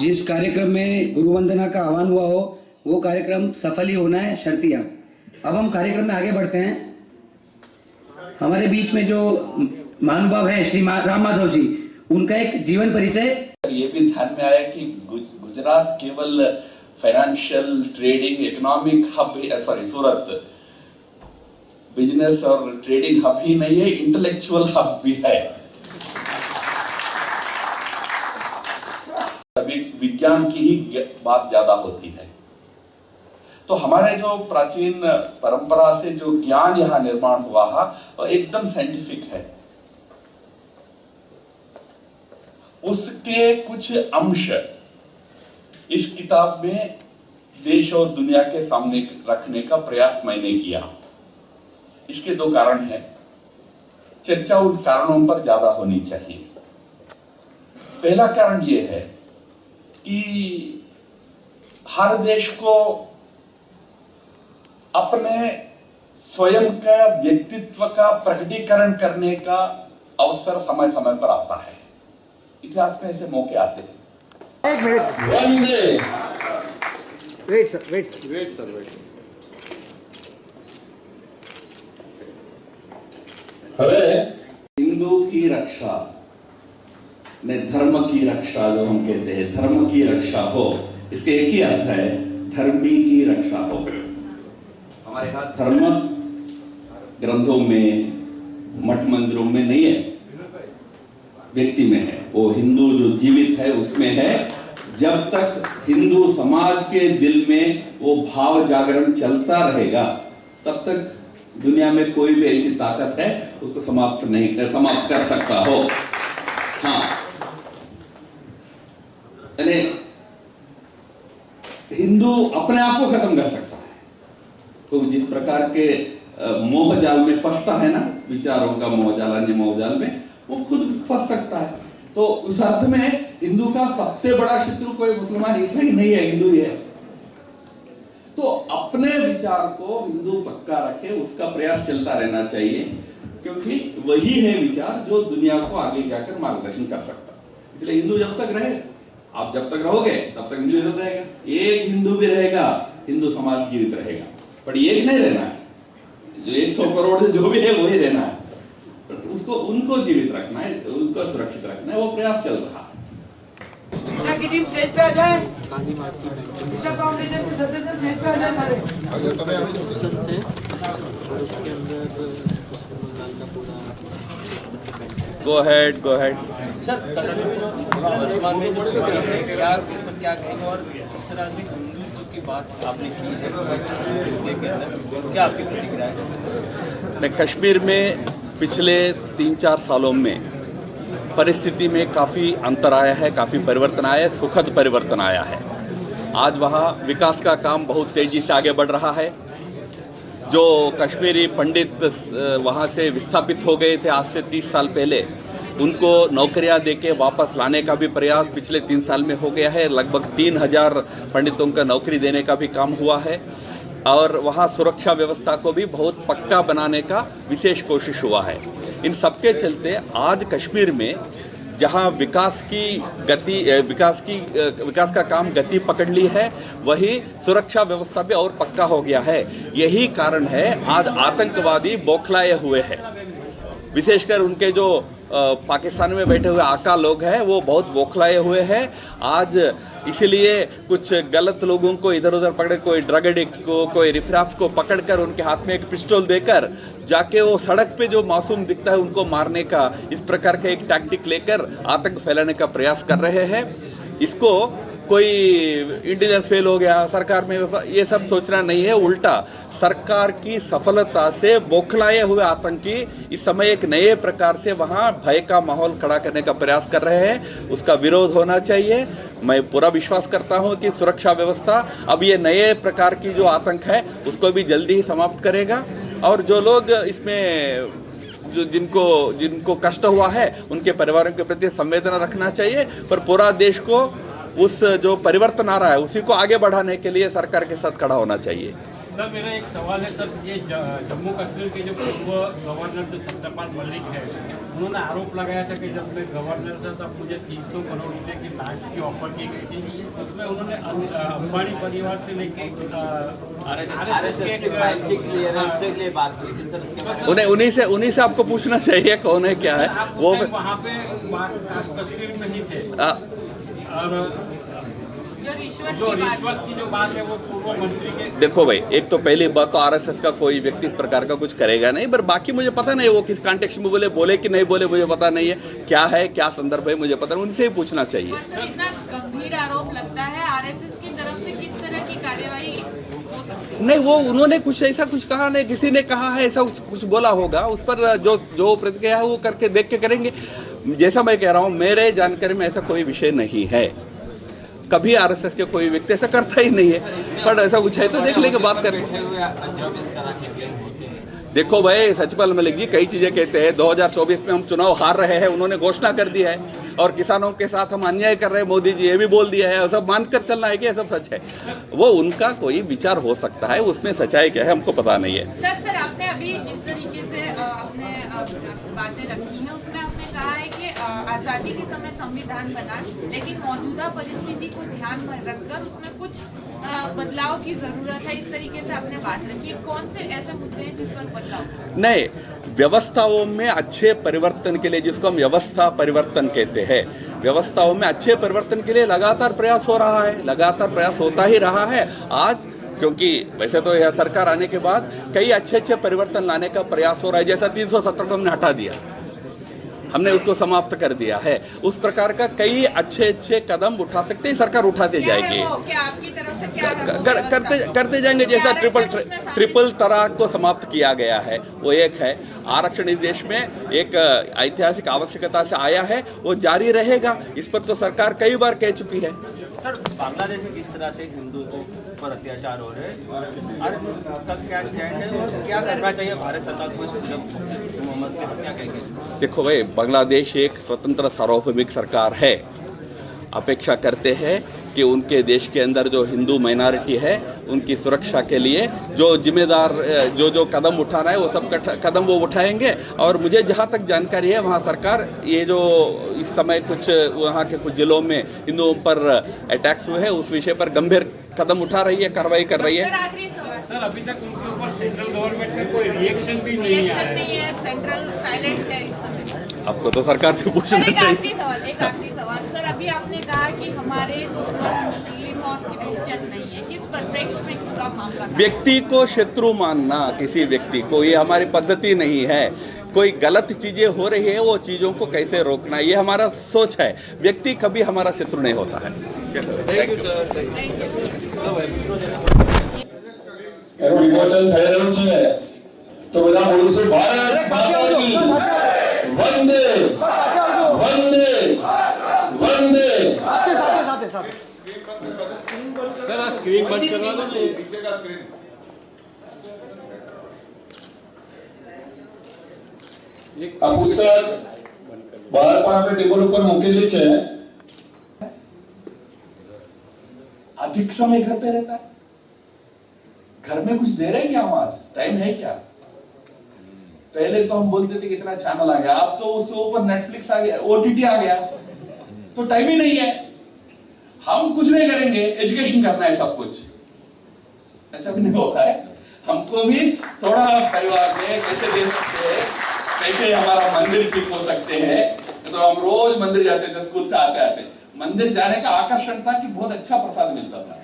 जिस कार्यक्रम में गुरु वंदना का आह्वान हुआ हो वो कार्यक्रम सफल ही होना है, शर्तिया। अब हम कार्यक्रम में आगे बढ़ते हैं। हमारे बीच में जो महानुभाव है श्री राम माधव जी, उनका एक जीवन परिचय। ये भी ध्यान में आया कि गुजरात केवल फाइनेंशियल ट्रेडिंग इकोनॉमिक हब, सूरत बिजनेस और ट्रेडिंग हब ही नहीं है, इंटेलेक्चुअल हब भी है। विज्ञान की ही बात ज्यादा होती है। तो हमारे जो प्राचीन परंपरा से जो ज्ञान यहाँ निर्माण हुआ है वो एकदम साइंटिफिक है। उसके कुछ अंश इस किताब में देश और दुनिया के सामने रखने का प्रयास मैंने किया। इसके दो कारण हैं। चर्चा उन कारणों पर ज्यादा होनी चाहिए। पहला कारण यह है कि हर देश को अपने स्वयं का व्यक्तित्व का प्रकटीकरण करने का अवसर समय समय पर आता है। इतिहास में ऐसे मौके आते हैं। एक मिनट, वेट सर। हिंदू की रक्षा ने धर्म की रक्षा, जो हम कहते हैं धर्म की रक्षा हो, इसके एक ही अर्थ है धर्मी की रक्षा हो। हमारे यहाँ धर्म ग्रंथों में, मठ मंदिरों में नहीं है, व्यक्ति में है। वो हिंदू जो जीवित है उसमें है। जब तक हिंदू समाज के दिल में वो भाव जागरण चलता रहेगा तब तक दुनिया में कोई भी ऐसी ताकत है उसको समाप्त कर सकता हो। हाँ, यानी हिंदू अपने आप को खत्म कर सकता है। तो जिस प्रकार के मोह जाल में फंसता है ना, विचारों का मोह जाल, अन्य मोह जाल में वो खुद फंस सकता है। तो उस अर्थ में हिंदू का सबसे बड़ा शत्रु कोई मुसलमान ईसाई नहीं है, हिंदू ही है। तो अपने विचार को हिंदू पक्का रखे, उसका प्रयास चलता रहना चाहिए, क्योंकि वही है विचार जो दुनिया को आगे जाकर मार्गदर्शन कर सकता है। इसलिए हिंदू जब तक रहे, आप जब तक रहोगे तब तक हिंदू रहेगा। एक हिंदू भी रहेगा, हिंदू समाज जीवित रहेगा। पर एक नहीं रहना है, जो 100 करोड़ जो भी है वही रहना है। उसको उनको जीवित रखना है, उनको सुरक्षित रखना है, वो प्रयास चल रहा है। दिशा की टीम स्टेज पे आ जाए। दिशा फाउंडेशन के सदस्य स्टेज पे आ जाए सारे। Go ahead. सर, वर्तमान में जो क्या इस पर क्या कहेंगे, और इस तरह से हिंदुत्व की बात आपने की है, क्या आपकी प्रतिक्रिया है? कश्मीर में पिछले 3-4 सालों में परिस्थिति में काफ़ी अंतर आया है, काफ़ी परिवर्तन आया है, सुखद परिवर्तन आया है। आज वहाँ विकास का काम बहुत तेज़ी से आगे बढ़ रहा है। जो कश्मीरी पंडित वहाँ से विस्थापित हो गए थे आज से 30 साल पहले, उनको नौकरियां देके वापस लाने का भी प्रयास पिछले 3 साल में हो गया है। लगभग 3000 पंडितों का नौकरी देने का भी काम हुआ है और वहाँ सुरक्षा व्यवस्था को भी बहुत पक्का बनाने का विशेष कोशिश हुआ है। इन सबके चलते आज कश्मीर में जहाँ विकास का काम गति पकड़ ली है, वही सुरक्षा व्यवस्था भी और पक्का हो गया है। यही कारण है आज आतंकवादी बौखलाए हुए हैं। विशेषकर उनके जो पाकिस्तान में बैठे हुए आका लोग हैं वो बहुत बौखलाए हुए हैं आज। इसीलिए कुछ गलत लोगों को इधर उधर पकड़, कोई ड्रग एडिक्ट को, कोई रिफराफ को पकड़कर उनके हाथ में एक पिस्टल देकर जाके वो सड़क पे जो मासूम दिखता है उनको मारने का, इस प्रकार का एक टैक्टिक लेकर आतंक फैलाने का प्रयास कर रहे हैं। इसको कोई इंटेलिजेंस फेल हो गया सरकार में, ये सब सोचना नहीं है। उल्टा सरकार की सफलता से बौखलाए हुए आतंकी इस समय एक नए प्रकार से वहां भय का माहौल खड़ा करने का प्रयास कर रहे हैं। उसका विरोध होना चाहिए। मैं पूरा विश्वास करता हूं कि सुरक्षा व्यवस्था अब ये नए प्रकार की जो आतंक है उसको भी जल्दी ही समाप्त करेगा। और जो लोग इसमें जो जिनको कष्ट हुआ है उनके परिवारों के प्रति संवेदना रखना चाहिए। पर पूरा देश को उस जो परिवर्तन आ रहा है उसी को आगे बढ़ाने के लिए सरकार के साथ खड़ा होना चाहिए। सर मेरा एक सवाल है सर, ये जम्मू कश्मीर के जो पूर्व गवर्नर जो सत्यपाल मलिक है, उन्होंने आरोप लगाया था कि जब मैं गवर्नर था तब मुझे 300 करोड़ रुपए की लांच की ऑफर की गई थी। उसमें उन्होंने अंबानी परिवार से लेके उन्हीं से आपको पूछना चाहिए कौन है क्या है वो। वहाँ पे कश्मीर में ही थे और जो रिश्वत की जो बात है वो पूर्व मंत्री के। देखो भाई, एक तो पहली बात तो आरएसएस का कोई व्यक्ति इस प्रकार का कुछ करेगा नहीं, पर बाकी मुझे पता नहीं वो किस कॉन्टेक्स्ट में बोले कि नहीं बोले, मुझे पता नहीं है क्या संदर्भ है, मुझे पता नहीं, उनसे ही पूछना चाहिए। इतना गंभीर आरोप लगता है, आरएसएस की तरफ से किस तरह की कार्यवाही हो सकती है? नहीं, वो उन्होंने कुछ ऐसा कुछ कहा नहीं, किसी ने कहा है ऐसा कुछ बोला होगा, उस पर जो प्रतिक्रिया है वो करके देख के करेंगे। जैसा मैं कह रहा हूँ, मेरे जानकारी में ऐसा कोई विषय नहीं है, कभी आरएसएस के कोई व्यक्ति ऐसा करता ही नहीं है, पर ऐसा कुछ है तो देख लेंगे, बात करेंगे। देखो भाई, सत्यपाल मलिक जी कई चीजें कहते हैं। 2024 में हम चुनाव हार रहे हैं, उन्होंने घोषणा कर दिया है, और किसानों के साथ हम अन्याय कर रहे हैं, मोदी जी ये भी बोल दिया है। सब मानकर चलना है कि ये सब सच है, वो उनका कोई विचार हो सकता है, उसमें सच्चाई क्या है हमको पता नहीं है। सर आपने अभी जिस तरीके से अपने बातें रखी हैं उसमें आपने कहा है कि आजादी के समय संविधान बना, लेकिन मौजूदा परिस्थिति को ध्यान में रखकर उसमें कुछ बदलाव की जरूरत है, इस तरीके से आपने बात रखी। कौन से ऐसे मुद्दे हैं जिस पर बदलाव? नहीं, व्यवस्थाओं में अच्छे परिवर्तन के लिए, जिसको हम व्यवस्था परिवर्तन कहते हैं, व्यवस्थाओं में अच्छे परिवर्तन के लिए लगातार प्रयास हो रहा है, लगातार प्रयास होता ही रहा है। आज क्योंकि वैसे तो यह सरकार आने के बाद कई अच्छे परिवर्तन लाने का प्रयास हो रहा है, जैसा 370 को हमने हटा दिया, हमने उसको समाप्त कर दिया है। उस प्रकार का कई अच्छे कदम उठा सकते हैं, सरकार उठाते जाएगी, क्या आपकी तरफ से क्या करते जाएंगे। जैसा ट्रिपल तलाक को समाप्त किया गया है वो एक है। आरक्षण इस देश में एक ऐतिहासिक आवश्यकता से आया है, वो जारी रहेगा। इस पर तो सरकार कई बार कह चुकी है। सर, बांग्लादेश में किस तरह से हिंदुओं पर अत्याचार हो रहे हैं, आरएसएस का क्या स्टैंड है और क्या करना चाहिए भारत सरकार को मोहम्मद के, क्या कहेंगे? देखो भाई, बांग्लादेश एक स्वतंत्र सार्वभौमिक सरकार है। अपेक्षा करते हैं कि उनके देश के अंदर जो हिंदू माइनॉरिटी है उनकी सुरक्षा के लिए जो जिम्मेदार जो कदम उठाना है वो सब कदम वो उठाएंगे। और मुझे जहाँ तक जानकारी है वहाँ सरकार ये जो इस समय कुछ वहाँ के कुछ जिलों में हिंदुओं पर अटैक्स हुए हैं उस विषय पर गंभीर कदम उठा रही है, कार्रवाई कर रही है। सर अभी तक उनके ऊपर सेंट्रल गवर्नमेंट का कोई रिएक्शन भी नहीं है, सेंट्रल साइलेंट है इस समय। आपको तो सरकार से पूछना चाहिए। एक आखिरी सवाल सर, अभी आपने कहा कि हमारे दुश्मन मुस्लिम और क्रिश्चियन नहीं है, किस परिप्रेक्ष्य में पूरा मामला? व्यक्ति को शत्रु मानना, किसी व्यक्ति को, ये हमारी पद्धति नहीं है। कोई गलत चीजें हो रही है वो चीजों को कैसे रोकना, ये हमारा सोच है। व्यक्ति कभी हमारा शत्रु नहीं होता है। એનું વિમોચન થઈ રહ્યું છે તો બધા બોલીશું ભારત માતા કી વંદે વંદે વંદે। सर स्क्रीन बंद करवा दो, पीछे का स्क्रीन। આ પુસ્તક બહાર પાસે ટેબલ ઉપર મૂકેલી છે। अधिक समय घर पे रहता है, घर में कुछ दे रहे हैं क्या? आवाज टाइम है क्या? पहले तो हम बोलते थे कितना चैनल आ गया, अब तो उसके ऊपर नेटफ्लिक्स आ गया, ओटीटी आ गया, तो टाइम ही नहीं है। हम कुछ नहीं करेंगे, एजुकेशन करना है सब कुछ, ऐसा भी नहीं होता है। हमको भी थोड़ा परिवार में कैसे दे सकते हैं कैसे हमारा मंदिर ठीक हो सकते हैं। तो हम रोज मंदिर जाते थे, स्कूल से आते आते मंदिर जाने का आकर्षण था कि बहुत अच्छा प्रसाद मिलता था,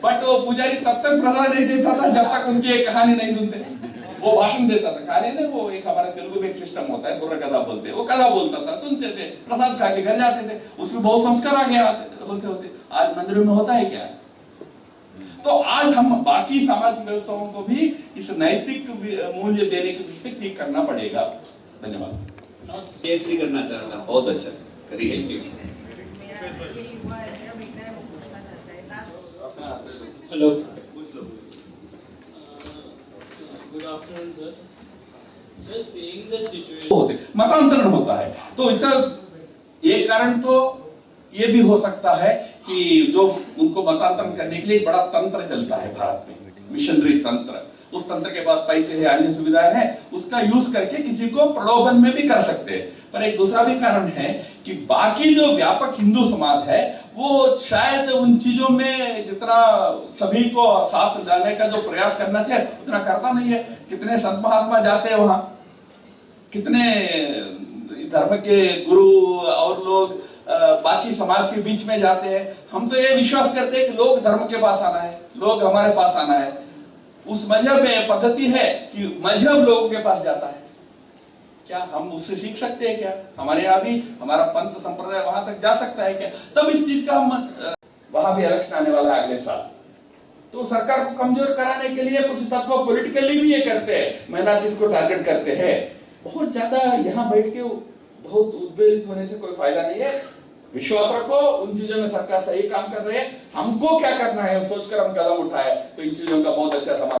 बट वो पुजारी तब तक प्रसाद नहीं देता था जब तक उनकी एक कहानी नहीं सुनते। वो भाषण देता था, कहानी नहीं, वो एक हमारे तेलुगु में एक सिस्टम होता है, बुर्रा कथा बोलते हैं, वो कथा बोलता था, सुनते थे, प्रसाद खा के घर जाते थे, उसमें बहुत संस्कार आ गया होते होते। आज मंदिरों में होता है क्या? तो आज हम बाकी सामाजिक व्यवस्थाओं को भी इस नैतिक मूल्य देने की दृष्टि से ठीक करना पड़ेगा। धन्यवाद। पीएचडी करना चाहता हूँ। बहुत अच्छा करिए। Hello, good afternoon sir. Sir, seeing the situation, मतांतरण होता है, तो इसका एक कारण तो ये भी हो सकता है कि जो उनको मतांतरण करने के लिए एक बड़ा तंत्र चलता है भारत में, मिशनरी तंत्र। उस तंत्र के पास पैसे है, अन्य सुविधाएं हैं, उसका यूज करके किसी को प्रलोभन में भी कर सकते हैं। पर एक दूसरा भी कारण है कि बाकी जो व्यापक हिंदू समाज है वो शायद उन चीजों में जितना सभी को साथ लाने का जो प्रयास करना चाहिए उतना करता नहीं है। कितने संत महात्मा जाते हैं वहां, कितने धर्म के गुरु और लोग बाकी समाज के बीच में जाते हैं। हम तो ये विश्वास करते हैं कि लोग धर्म के पास आना है, लोग हमारे पास आना है। उस मजहब में पद्धति है कि मजहब लोगों के पास जाता है। क्या हम उससे सीख सकते हैं? क्या हमारे यहाँ भी हमारा पंथ संप्रदाय वहां तक जा सकता है क्या? तब इस चीज का हम वहां भी इलेक्शन आने वाला है अगले साल, तो सरकार को कमजोर कराने के लिए कुछ तत्व पॉलिटिकली भी ये करते हैं, माइनॉरिटीज को टारगेट करते हैं। बहुत ज्यादा यहाँ बैठ के बहुत उद्वेलित होने से कोई फायदा नहीं है। विश्वास रखो, उन चीजों में सरकार सही काम कर रही है। हमको क्या करना है सोचकर हम कदम उठाए तो इन चीजों का बहुत अच्छा समाधान